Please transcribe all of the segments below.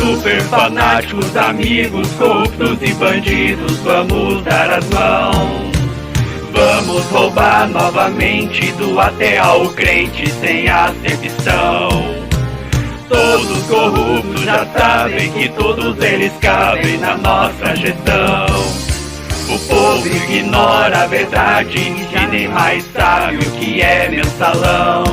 Super fanáticos, amigos, corruptos e bandidos, vamos dar as mãos. Vamos roubar novamente do até ao crente sem acepção. Todos corruptos já sabem que todos eles cabem na nossa gestão. O povo ignora a verdade e nem mais sabe o que é mensalão.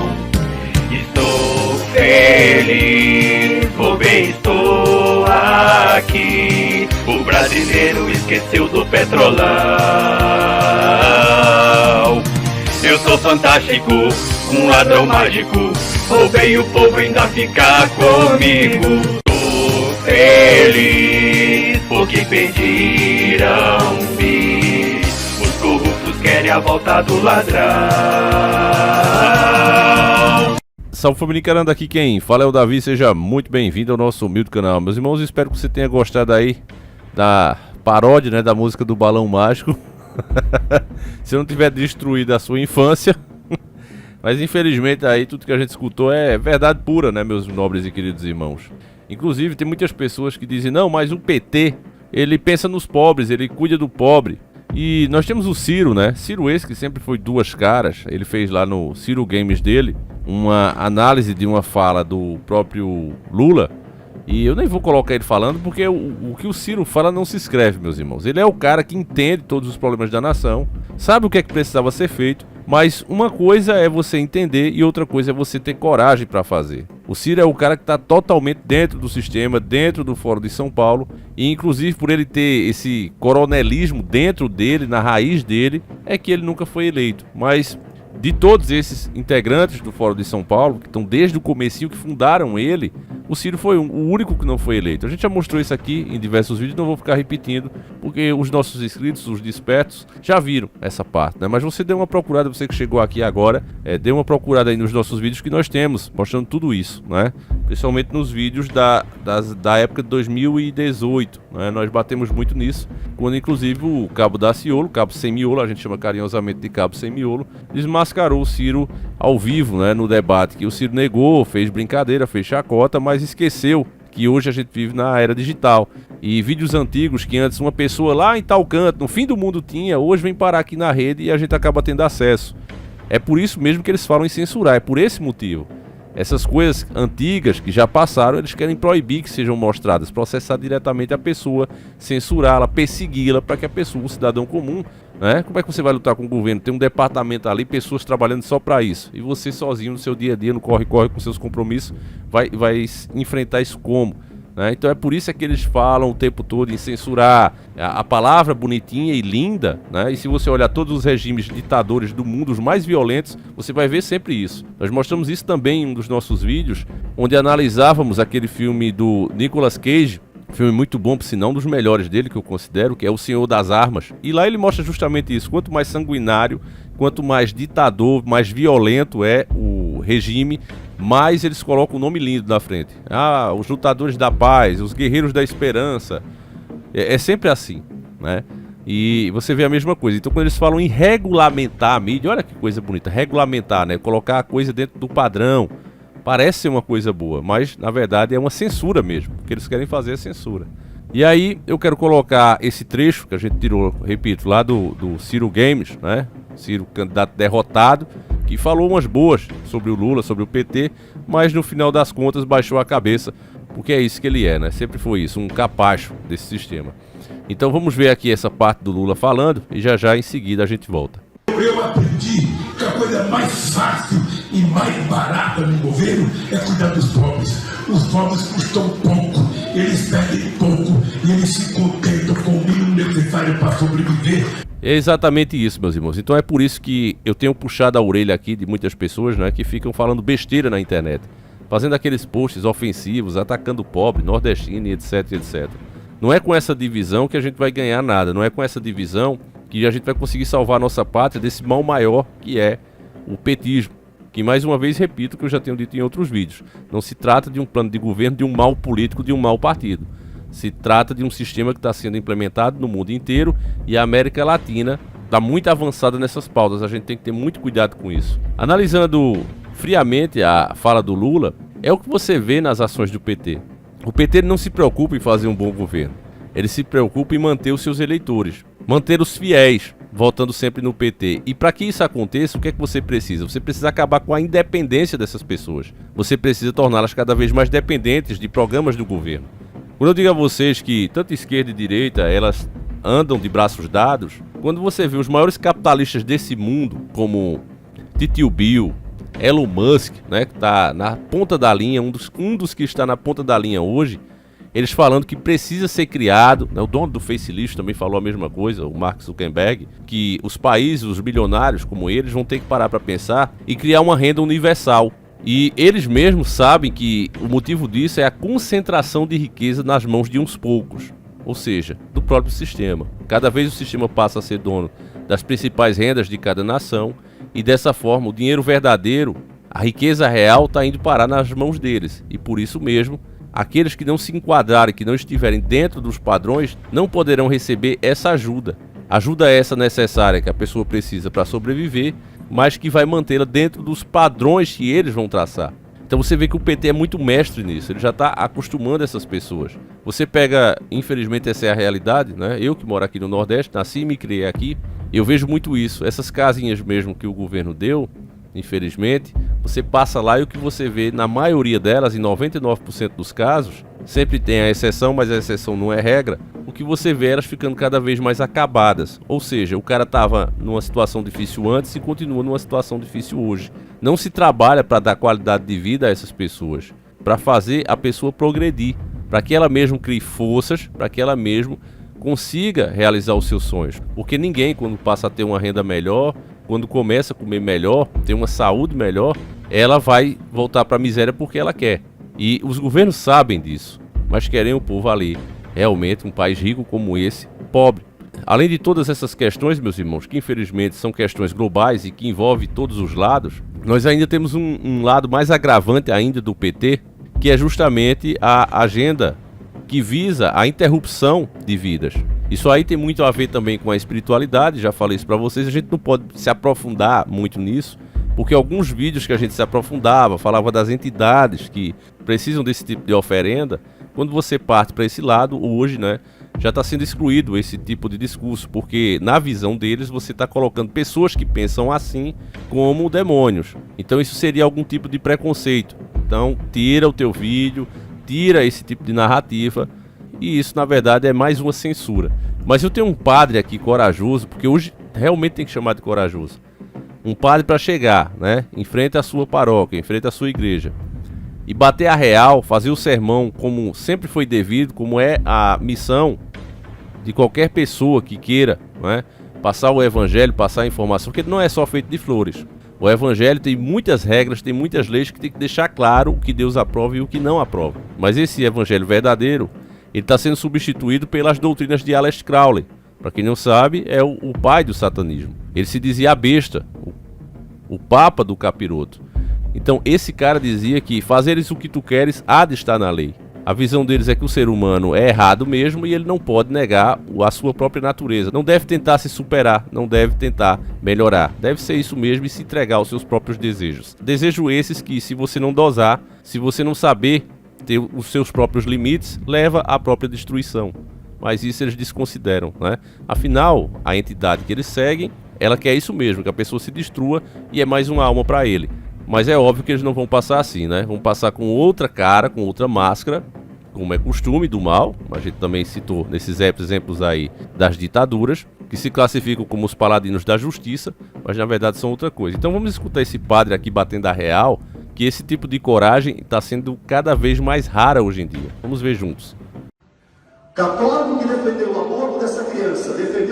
Estou feliz, vou bem, estou aqui. O brasileiro esqueceu do petrolão. Eu sou fantástico, um ladrão mágico. Roubei o povo, ainda ficar comigo. Tô feliz, porque pediram-me. Os corruptos querem a volta do ladrão. Salve família, caramba, aqui quem fala é o Davi, seja muito bem-vindo ao nosso humilde canal. Meus irmãos, espero que você tenha gostado aí da paródia, né, da música do Balão Mágico. Se não tiver destruído a sua infância. Mas infelizmente aí tudo que a gente escutou é verdade pura, né, meus nobres e queridos irmãos. Inclusive tem muitas pessoas que dizem, não, mas o PT, ele pensa nos pobres, ele cuida do pobre. E nós temos o Ciro, né, Ciro esse que sempre foi duas caras. Ele fez lá no Ciro Games dele uma análise de uma fala do próprio Lula. E eu nem vou colocar ele falando porque o que o Ciro fala não se escreve, meus irmãos. Ele é o cara que entende todos os problemas da nação, sabe o que é que precisava ser feito, mas uma coisa é você entender e outra coisa é você ter coragem para fazer. O Ciro é o cara que está totalmente dentro do sistema, dentro do Fórum de São Paulo, e inclusive por ele ter esse coronelismo dentro dele, na raiz dele, é que ele nunca foi eleito. Mas de todos esses integrantes do Fórum de São Paulo, que estão desde o comecinho, que fundaram ele, o Ciro foi o único que não foi eleito. A gente já mostrou isso aqui em diversos vídeos, não vou ficar repetindo, porque os nossos inscritos, os despertos, já viram essa parte, né? Mas você dê uma procurada, você que chegou aqui agora, dê uma procurada aí nos nossos vídeos que nós temos, mostrando tudo isso, né? Principalmente nos vídeos da época de 2018, né? Nós batemos muito nisso, quando inclusive o Cabo Daciolo, Cabo Sem Miolo, a gente chama carinhosamente de Cabo Sem Miolo, desmascarou o Ciro ao vivo, né, no debate, que o Ciro negou, fez brincadeira, fez chacota, mas esqueceu que hoje a gente vive na era digital. E vídeos antigos que antes uma pessoa lá em tal canto, no fim do mundo tinha, hoje vem parar aqui na rede e a gente acaba tendo acesso. É por isso mesmo que eles falam em censurar, é por esse motivo. Essas coisas antigas que já passaram, eles querem proibir que sejam mostradas, processar diretamente a pessoa, censurá-la, persegui-la, para que a pessoa, o cidadão comum, né? Como é que você vai lutar com o governo? Tem um departamento ali, pessoas trabalhando só para isso, e você sozinho no seu dia a dia, no corre-corre com seus compromissos, vai enfrentar isso como? Né? Então é por isso que eles falam o tempo todo em censurar a palavra bonitinha e linda, né? E se você olhar todos os regimes ditadores do mundo, os mais violentos, você vai ver sempre isso. Nós mostramos isso também em um dos nossos vídeos, onde analisávamos aquele filme do Nicolas Cage, filme muito bom, por sinal, um dos melhores dele que eu considero, que é O Senhor das Armas. E lá ele mostra justamente isso, quanto mais sanguinário, quanto mais ditador, mais violento é o regime, mais eles colocam um nome lindo na frente. Ah, os lutadores da paz, os guerreiros da esperança. É sempre assim, né? E você vê a mesma coisa. Então quando eles falam em regulamentar a mídia, olha que coisa bonita, regulamentar, né? Colocar a coisa dentro do padrão. Parece ser uma coisa boa, mas na verdade é uma censura mesmo. O que eles querem fazer é censura. E aí eu quero colocar esse trecho que a gente tirou, repito, lá do Ciro Games, né? Ciro, candidato derrotado, que falou umas boas sobre o Lula, sobre o PT, mas no final das contas baixou a cabeça, porque é isso que ele é, né? Sempre foi isso, um capacho desse sistema. Então vamos ver aqui essa parte do Lula falando e já em seguida a gente volta. Eu aprendi que a coisa mais fácil e mais barata no governo é cuidar dos pobres. Os pobres custam pouco, eles perdem pouco e eles se contentam com o mínimo necessário para sobreviver. É exatamente isso, meus irmãos. Então é por isso que eu tenho puxado a orelha aqui de muitas pessoas, né, que ficam falando besteira na internet, fazendo aqueles posts ofensivos, atacando o pobre, nordestino e etc, etc. Não é com essa divisão que a gente vai ganhar nada, não é com essa divisão que a gente vai conseguir salvar a nossa pátria desse mal maior que é o petismo. Que mais uma vez repito o que eu já tenho dito em outros vídeos. Não se trata de um plano de governo, de um mal político, de um mau partido. Se trata de um sistema que está sendo implementado no mundo inteiro e a América Latina está muito avançada nessas pautas. A gente tem que ter muito cuidado com isso. Analisando friamente a fala do Lula, é o que você vê nas ações do PT. O PT não se preocupa em fazer um bom governo. Ele se preocupa em manter os seus eleitores, manter os fiéis, votando sempre no PT. E para que isso aconteça, o que é que você precisa? Você precisa acabar com a independência dessas pessoas. Você precisa torná-las cada vez mais dependentes de programas do governo. Quando eu digo a vocês que tanto esquerda e direita, elas andam de braços dados, quando você vê os maiores capitalistas desse mundo, como Titio Bill, Elon Musk, né, que está na ponta da linha, um dos que está na ponta da linha hoje, eles falando que precisa ser criado, né, o dono do Facelift também falou a mesma coisa, o Mark Zuckerberg, que os países, os bilionários como eles, vão ter que parar para pensar e criar uma renda universal. E eles mesmos sabem que o motivo disso é a concentração de riqueza nas mãos de uns poucos, ou seja, do próprio sistema. Cada vez o sistema passa a ser dono das principais rendas de cada nação e dessa forma o dinheiro verdadeiro, a riqueza real está indo parar nas mãos deles. E por isso mesmo, aqueles que não se enquadrarem, que não estiverem dentro dos padrões, não poderão receber essa ajuda. Ajuda essa necessária que a pessoa precisa para sobreviver, mas que vai mantê-la dentro dos padrões que eles vão traçar. Então você vê que o PT é muito mestre nisso, ele já está acostumando essas pessoas. Você pega, infelizmente essa é a realidade, né? Eu que moro aqui no Nordeste, nasci e me criei aqui, eu vejo muito isso. Essas casinhas mesmo que o governo deu, infelizmente, você passa lá e o que você vê na maioria delas, em 99% dos casos, sempre tem a exceção, mas a exceção não é regra, o que você vê é elas ficando cada vez mais acabadas. Ou seja, o cara estava numa situação difícil antes e continua numa situação difícil hoje. Não se trabalha para dar qualidade de vida a essas pessoas, para fazer a pessoa progredir, para que ela mesmo crie forças, para que ela mesmo consiga realizar os seus sonhos. Porque ninguém, quando passa a ter uma renda melhor, quando começa a comer melhor, ter uma saúde melhor, ela vai voltar para a miséria porque ela quer. E os governos sabem disso, mas querem o povo ali, realmente um país rico como esse, pobre. Além de todas essas questões, meus irmãos, que infelizmente são questões globais e que envolvem todos os lados, nós ainda temos um lado mais agravante ainda do PT, que é justamente a agenda que visa a interrupção de vidas. Isso aí tem muito a ver também com a espiritualidade, já falei isso para vocês, a gente não pode se aprofundar muito nisso, porque alguns vídeos que a gente se aprofundava, falava das entidades que precisam desse tipo de oferenda, quando você parte para esse lado, hoje, né, já está sendo excluído esse tipo de discurso, porque na visão deles você está colocando pessoas que pensam assim como demônios. Então isso seria algum tipo de preconceito. Então tira o teu vídeo, tira esse tipo de narrativa, e isso na verdade é mais uma censura. Mas eu tenho um padre aqui corajoso, porque hoje realmente tem que chamar de corajoso. Um padre para chegar, né, em frente à sua paróquia, em frente à sua igreja, e bater a real, fazer o sermão como sempre foi devido, como é a missão de qualquer pessoa que queira, né, passar o evangelho, passar a informação, porque não é só feito de flores. O evangelho tem muitas regras, tem muitas leis que tem que deixar claro o que Deus aprova e o que não aprova. Mas esse evangelho verdadeiro, ele está sendo substituído pelas doutrinas de Aleister Crowley. Para quem não sabe, é o pai do satanismo. Ele se dizia a besta, o papa do capiroto. Então esse cara dizia que fazeres o que tu queres há de estar na lei. A visão deles é que o ser humano é errado mesmo e ele não pode negar a sua própria natureza. Não deve tentar se superar, não deve tentar melhorar. Deve ser isso mesmo e se entregar aos seus próprios desejos. Desejos esses que, se você não dosar, se você não saber ter os seus próprios limites, leva à própria destruição. Mas isso eles desconsideram, né? Afinal, a entidade que eles seguem, ela quer isso mesmo, que a pessoa se destrua e é mais uma alma para ele. Mas é óbvio que eles não vão passar assim, né? Vão passar com outra cara, com outra máscara, como é costume do mal. A gente também citou nesses exemplos aí das ditaduras, que se classificam como os paladinos da justiça, mas na verdade são outra coisa. Então vamos escutar esse padre aqui batendo a real, que esse tipo de coragem está sendo cada vez mais rara hoje em dia. Vamos ver juntos. Católico que defendeu o aborto dessa criança, defende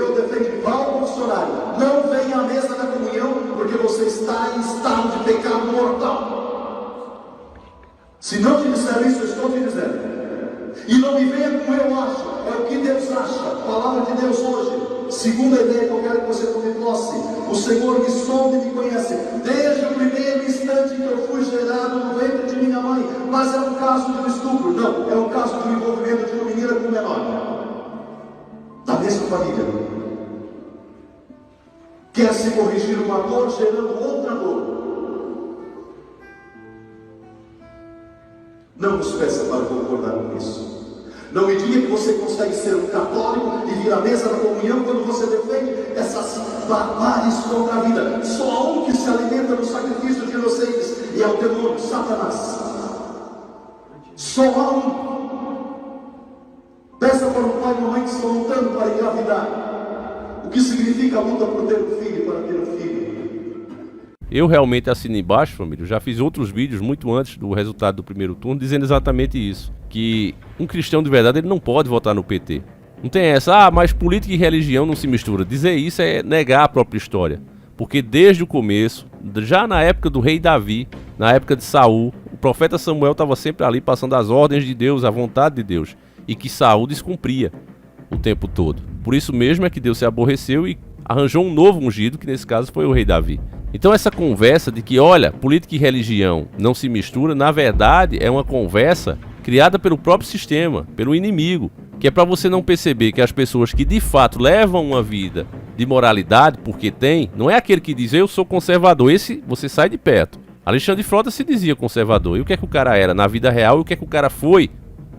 Paulo Bolsonaro, não venha à mesa da comunhão, porque você está em estado de pecado mortal. Se não te disser isso, eu estou te dizendo. E não me venha como eu acho, é o que Deus acha. Palavra de Deus hoje, segunda ideia que eu quero que você tome posse. O Senhor me sonda e me conhece, desde o primeiro instante que eu fui gerado no ventre de minha mãe. Mas é um caso de um estupro? Não, é um caso de um envolvimento de uma menina com um menor, da mesma família. Quer se corrigir uma dor gerando outra dor. Não nos peça para corrigir. concordar com isso. Não me diga que você consegue ser um católico e vir à mesa da comunhão quando você defende essas barbáries contra a vida. Só há um que se alimenta do sacrifício de inocentes e é o demônio, Satanás. Só há um. Peça para o pai e a mamãe que estão lutando para engravidar. O que significa a luta por ter um filho, para ter um filho. Eu realmente assino embaixo, família. Eu já fiz outros vídeos muito antes do resultado do primeiro turno dizendo exatamente isso. Que um cristão de verdade ele não pode votar no PT. Não tem essa, mas política e religião não se mistura. Dizer isso é negar a própria história. Porque desde o começo, já na época do rei Davi, na época de Saul, o profeta Samuel estava sempre ali passando as ordens de Deus, a vontade de Deus. E que Saul descumpria o tempo todo. Por isso mesmo é que Deus se aborreceu e arranjou um novo ungido, que nesse caso foi o rei Davi. Então essa conversa de que, olha, política e religião não se mistura, na verdade é uma conversa criada pelo próprio sistema, pelo inimigo, que é para você não perceber que as pessoas que de fato levam uma vida de moralidade, porque tem, não é aquele que diz, eu sou conservador, esse você sai de perto. Alexandre de Frota se dizia conservador, e o que é que o cara era na vida real, e o que é que o cara foi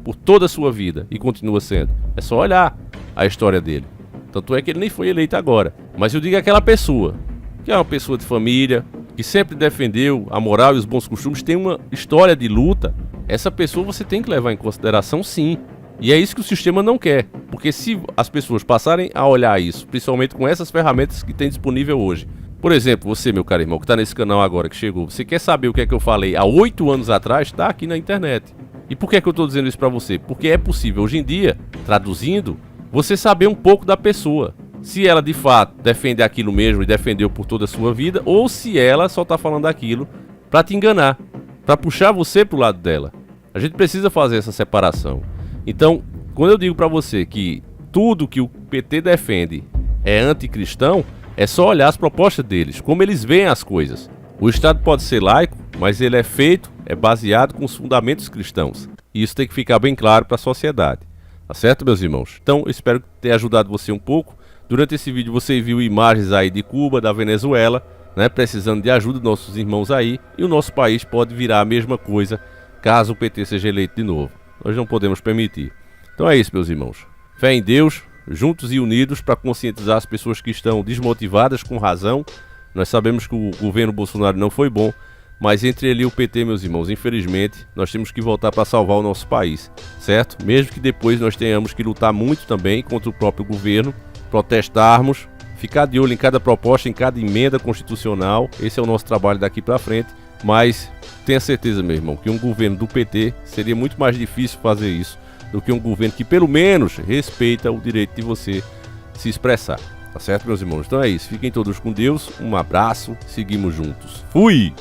por toda a sua vida, e continua sendo. É só olhar a história dele. Tanto é que ele nem foi eleito agora. Mas eu digo aquela pessoa, que é uma pessoa de família, que sempre defendeu a moral e os bons costumes, tem uma história de luta, essa pessoa você tem que levar em consideração sim. E é isso que o sistema não quer. Porque se as pessoas passarem a olhar isso, principalmente com essas ferramentas que tem disponível hoje. Por exemplo, você, meu caro irmão, que está nesse canal agora, que chegou, você quer saber o que é que eu falei há 8 anos atrás? Está aqui na internet. E por que é que eu estou dizendo isso para você? Porque é possível, hoje em dia, traduzindo, você saber um pouco da pessoa. Se ela de fato defende aquilo mesmo e defendeu por toda a sua vida, ou se ela só está falando aquilo para te enganar, para puxar você pro lado dela. A gente precisa fazer essa separação. Então, quando eu digo para você que tudo que o PT defende é anticristão, é só olhar as propostas deles, como eles veem as coisas. O Estado pode ser laico, mas ele é feito, é baseado com os fundamentos cristãos. E isso tem que ficar bem claro para a sociedade. Tá certo, meus irmãos? Então, eu espero ter ajudado você um pouco. Durante esse vídeo você viu imagens aí de Cuba, da Venezuela, né, precisando de ajuda dos nossos irmãos aí. E o nosso país pode virar a mesma coisa caso o PT seja eleito de novo. Nós não podemos permitir. Então é isso, meus irmãos. Fé em Deus, juntos e unidos para conscientizar as pessoas que estão desmotivadas com razão. Nós sabemos que o governo Bolsonaro não foi bom, mas entre ele e o PT, meus irmãos, infelizmente, nós temos que voltar para salvar o nosso país, certo? Mesmo que depois nós tenhamos que lutar muito também contra o próprio governo, protestarmos, ficar de olho em cada proposta, em cada emenda constitucional. Esse é o nosso trabalho daqui para frente, mas tenha certeza, meu irmão, que um governo do PT seria muito mais difícil fazer isso do que um governo que pelo menos respeita o direito de você se expressar. Tá certo, meus irmãos? Então é isso. Fiquem todos com Deus. Um abraço. Seguimos juntos. Fui!